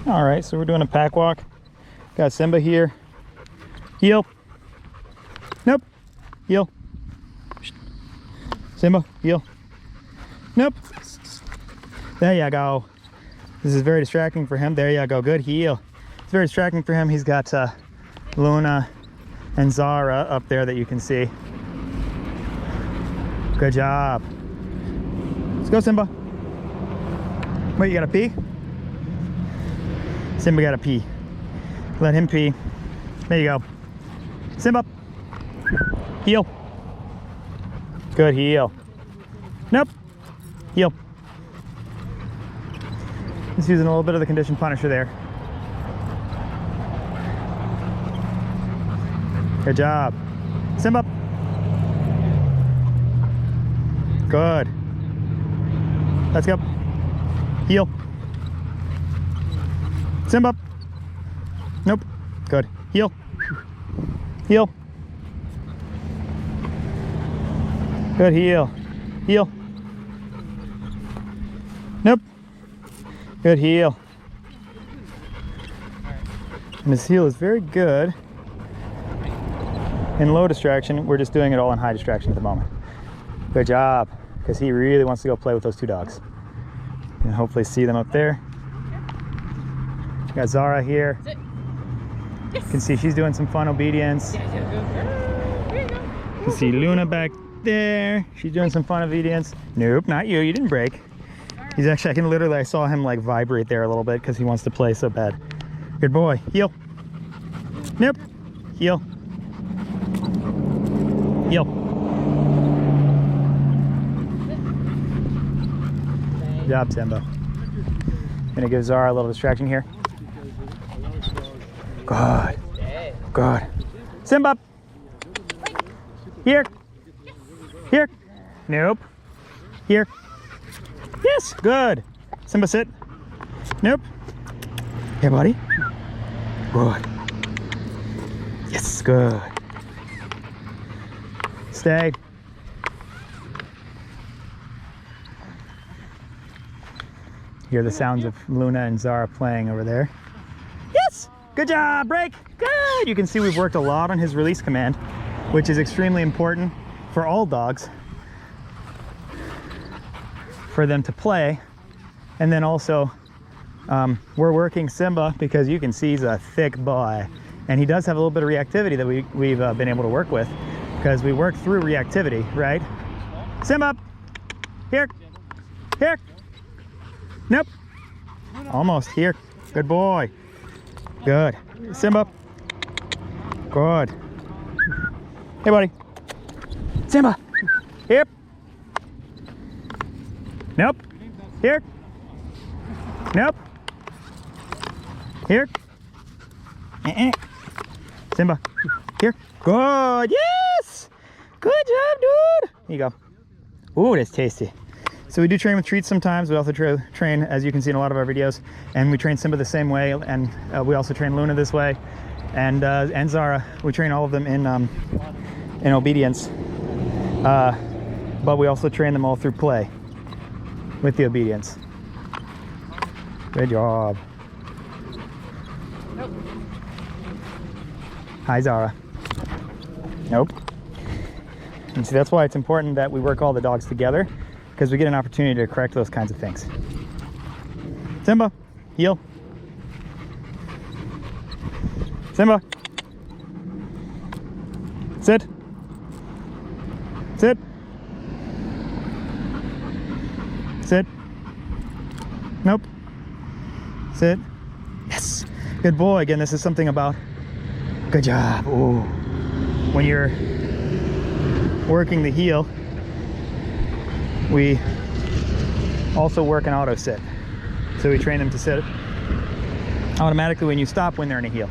All right, so we're doing a pack walk. Got Simba here. Heel. Nope. Heel. Simba, heel. Nope. There you go. This is very distracting for him. There you go. Good heel. It's very distracting for him. He's got Luna and Zara up there that you can see. Good job. Let's go, Simba. Wait, you gotta pee? Simba gotta pee. Let him pee. There you go. Simba. Heel. Good heel. Nope. Heel. Just using a little bit of the condition punisher there. Good job. Simba. Good. Let's go. Heel. Simba. Nope. Good. Heel. Heel. Good heel. Heel. Nope. Good heel. And his heel is very good in low distraction. We're just doing it all in high distraction at the moment. Good job, because he really wants to go play with those two dogs. You can hopefully see them up there. Got Zara here. You can see she's doing some fun obedience. You can see Luna back there. She's doing some fun obedience. Nope, not you. You didn't break. He's actually, I saw him like vibrate there a little bit because he wants to play so bad. Good boy. Heel. Nope. Heel. Heel. Good job, Simba. Gonna give Zara a little distraction here. Good. Good. Simba. Here. Here. Nope. Here. Yes. Good. Simba, sit. Nope. Here, buddy. Good. Yes. Good. Stay. Hear the sounds of Luna and Zara playing over there. Yes. Good job. Break. Good. You can see we've worked a lot on his release command, which is extremely important for all dogs, for them to play. And then also we're working Simba because you can see he's a thick boy, and he does have a little bit of reactivity that we've been able to work with because we work through reactivity, right? Simba, here, here, nope, almost here. Good boy. Good. Simba. Good. Hey, buddy. Simba. Here. Nope. Here. Nope. Here. Simba. Here. Good. Yes. Good job, dude. Here you go. Ooh, that's tasty. So we do train with treats sometimes. We also train, as you can see in a lot of our videos, and we train Simba the same way, and we also train Luna this way, and Zara. We train all of them in obedience, but we also train them all through play with the obedience. Good job. Nope. Hi, Zara. Nope. And see, that's why it's important that we work all the dogs together, because we get an opportunity to correct those kinds of things. Simba, heel. Simba. Sit. Sit. Sit. Nope. Sit. Yes. Good boy. Again, this is something about, good job. Ooh. When you're working the heel, we also work an auto sit. So we train them to sit automatically when you stop when they're in a heel.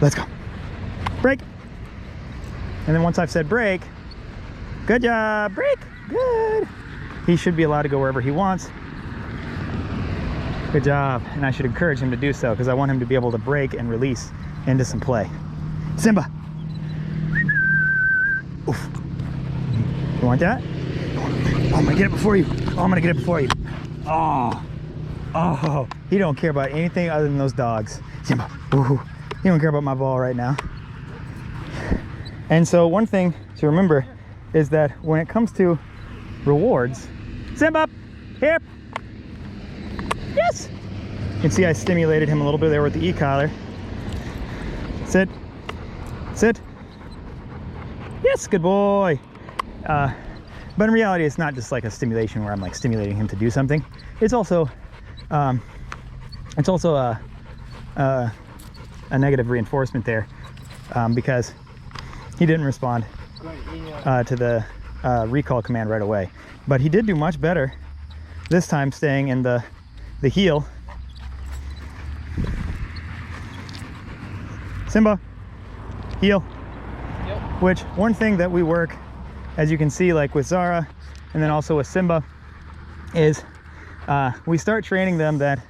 Let's go. Break. And then once I've said break, good job, break, good. He should be allowed to go wherever he wants. Good job. And I should encourage him to do so because I want him to be able to break and release into some play. Simba. Oof. You want that? Oh, I'm gonna get it before you. Oh, I'm gonna get it before you. Oh, oh, He don't care about anything other than those dogs. Simba, ooh, he don't care about my ball right now. And so one thing to remember is that when it comes to rewards, Simba, here. Yes. You can see I stimulated him a little bit there with the e-collar. Sit. Sit. Yes, good boy. But in reality, it's not just like a stimulation where I'm like stimulating him to do something. It's also a negative reinforcement there, because he didn't respond to the recall command right away. But he did do much better this time, staying in the heel. Simba, heel. Yep. Which one thing that we work, as you can see, like with Zara and then also with Simba, is we start training them that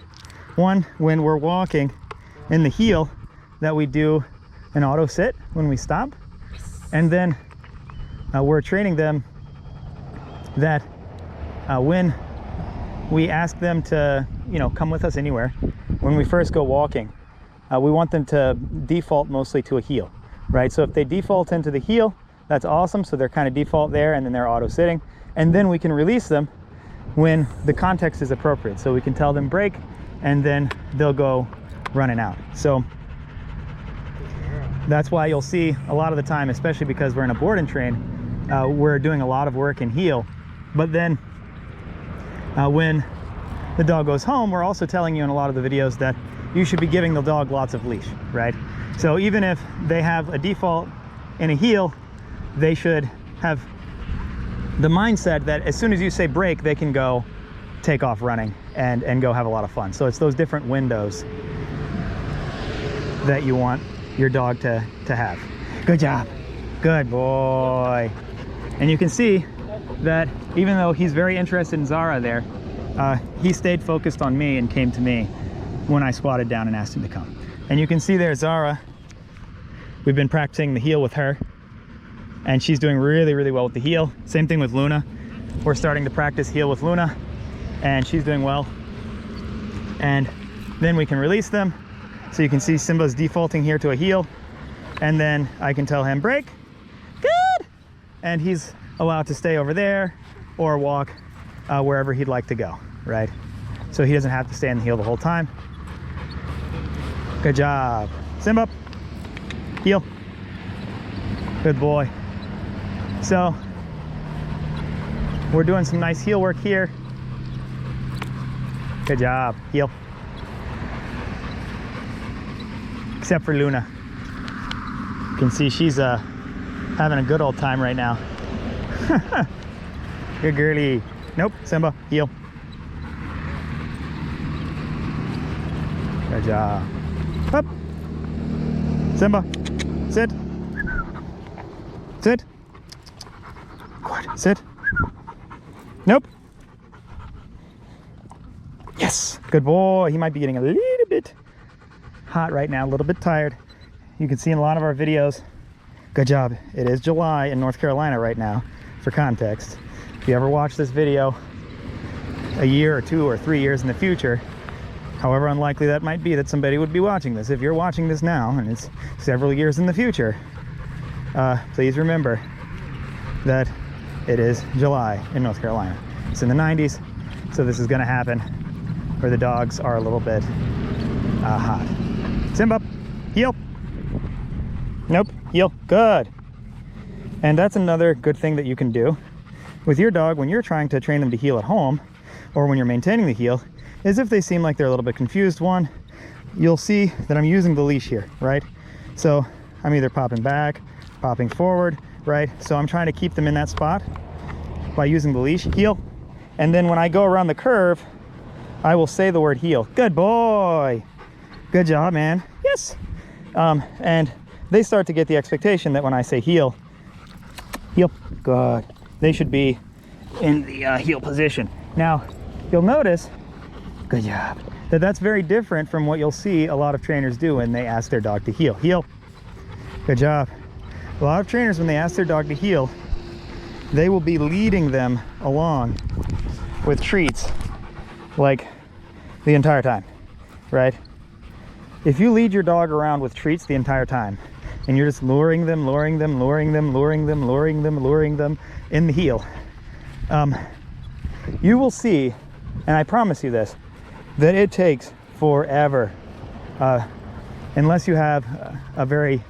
one, when we're walking in the heel, that we do an auto sit when we stop. And then we're training them that when we ask them to, you know, come with us anywhere, when we first go walking, we want them to default mostly to a heel, right? So if they default into the heel, that's awesome. So they're kind of default there, and then they're auto sitting. And then we can release them when the context is appropriate. So we can tell them break, and then they'll go running out. So that's why you'll see a lot of the time, especially because we're in a board and train, we're doing a lot of work in heel. But then when the dog goes home, we're also telling you in a lot of the videos that you should be giving the dog lots of leash, right? So even if they have a default in a heel, they should have the mindset that as soon as you say break, they can go take off running and go have a lot of fun. So it's those different windows that you want your dog to have. Good job. Good boy. And you can see that even though he's very interested in Zara there, he stayed focused on me and came to me when I squatted down and asked him to come. And you can see there Zara, we've been practicing the heel with her, and she's doing really, really well with the heel. Same thing with Luna. We're starting to practice heel with Luna, and she's doing well. And then we can release them. So you can see Simba's defaulting here to a heel, and then I can tell him break, good, and he's allowed to stay over there or walk wherever he'd like to go, right? So he doesn't have to stay in the heel the whole time. Good job. Simba, heel. Good boy. So we're doing some nice heel work here. Good job, heel. Except for Luna. You can see she's having a good old time right now. Good girly. Nope, Simba, heel. Good job. Up. Simba, sit. Sit. Good, sit. Nope. Yes, good boy. He might be getting a little bit hot right now, a little bit tired. You can see in a lot of our videos. Good job. It is July in North Carolina right now, for context. If you ever watch this video a year or 2 or 3 years in the future, however unlikely that might be that somebody would be watching this, if you're watching this now and it's several years in the future, please remember that it is July in North Carolina. It's in the 90s, so this is going to happen where the dogs are a little bit hot. Simba, heel. Nope, heel. Good. And that's another good thing that you can do with your dog when you're trying to train them to heel at home, or when you're maintaining the heel, is if they seem like they're a little bit confused. One, you'll see that I'm using the leash here, right? So I'm either popping back, popping forward, right? So I'm trying to keep them in that spot by using the leash, heel. And then when I go around the curve, I will say the word heel. Good boy. Good job, man. Yes. And they start to get the expectation that when I say heel, good, they should be in the heel position. Now, you'll notice, good job, that that's very different from what you'll see a lot of trainers do when they ask their dog to heel. Heel. Good job. A lot of trainers, when they ask their dog to heel, they will be leading them along with treats like the entire time. right? If you lead your dog around with treats the entire time, and you're just luring them in the heel, you will see, and I promise you this, that it takes forever, unless you have a very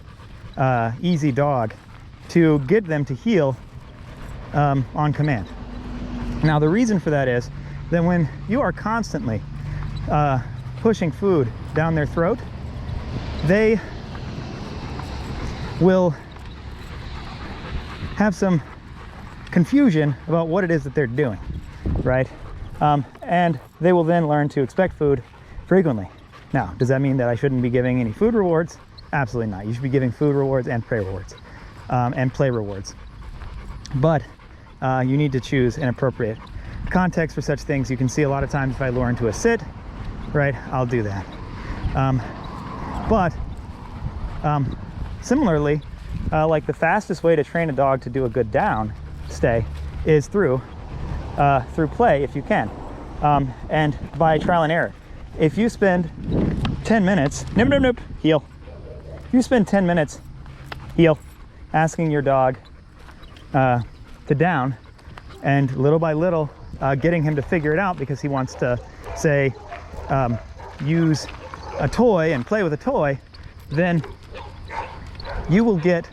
easy dog, to get them to heel on command. Now the reason for that is that when you are constantly pushing food down their throat, they will have some confusion about what it is that they're doing, right? And they will then learn to expect food frequently. Now, does that mean that I shouldn't be giving any food rewards? Absolutely not. You should be giving food rewards and prey rewards, and play rewards. But you need to choose an appropriate context for such things. You can see a lot of times if I lure into a sit, right, I'll do that. Similarly, like the fastest way to train a dog to do a good down stay is through play, if you can, and by trial and error. If you spend 10 minutes, heel. If you spend 10 minutes, heel, asking your dog to down, and little by little getting him to figure it out because he wants to, say, use a toy and play with a toy, then you will get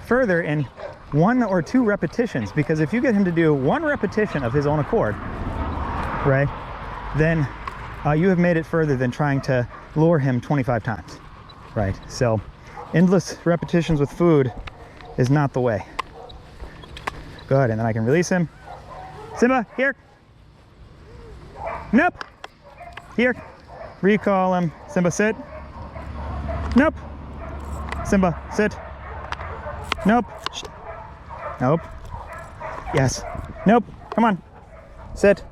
further in 1 or 2 repetitions. Because if you get him to do 1 repetition of his own accord, right, then you have made it further than trying to lure him 25 times, right? So endless repetitions with food is not the way. Good, and then I can release him. Simba, here. Nope. Here. Recall him. Simba, sit. Nope. Simba, sit. Nope. Nope. Yes. Nope. Come on. Sit.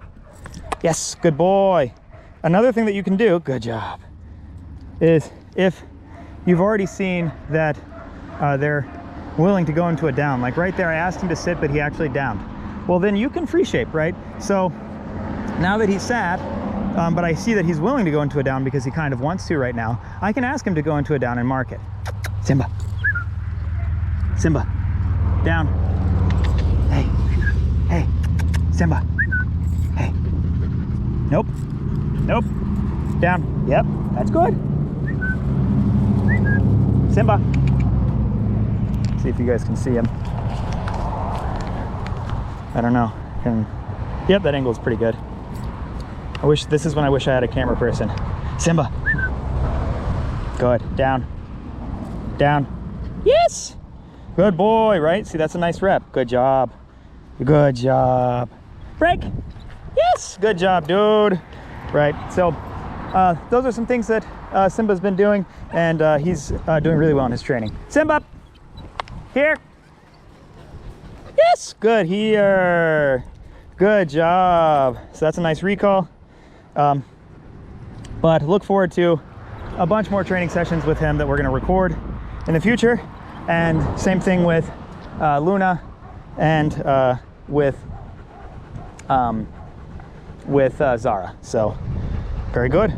Yes, good boy. Another thing that you can do, good job, is if you've already seen that they're willing to go into a down, like right there I asked him to sit but he actually downed, well then you can free shape, right? So now that he's sat, but I see that he's willing to go into a down because he kind of wants to right now, I can ask him to go into a down and mark it. Simba. Simba. Down. Hey. Hey. Simba. Hey. Nope. Nope. Down. Yep. That's good. Simba. See if you guys can see him. I don't know. Yep, that angle is pretty good. This is when I wish I had a camera person. Simba. Good. Down. Down. Yes! Good boy, right? See, that's a nice rep. Good job. Good job. Break. Yes! Good job, dude. Right, so those are some things that Simba's been doing, and he's doing really well in his training. Simba! Here. Yes! Good here. Good job. So that's a nice recall. But look forward to a bunch more training sessions with him that we're going to record in the future. And same thing with Luna and with Zara. So very good.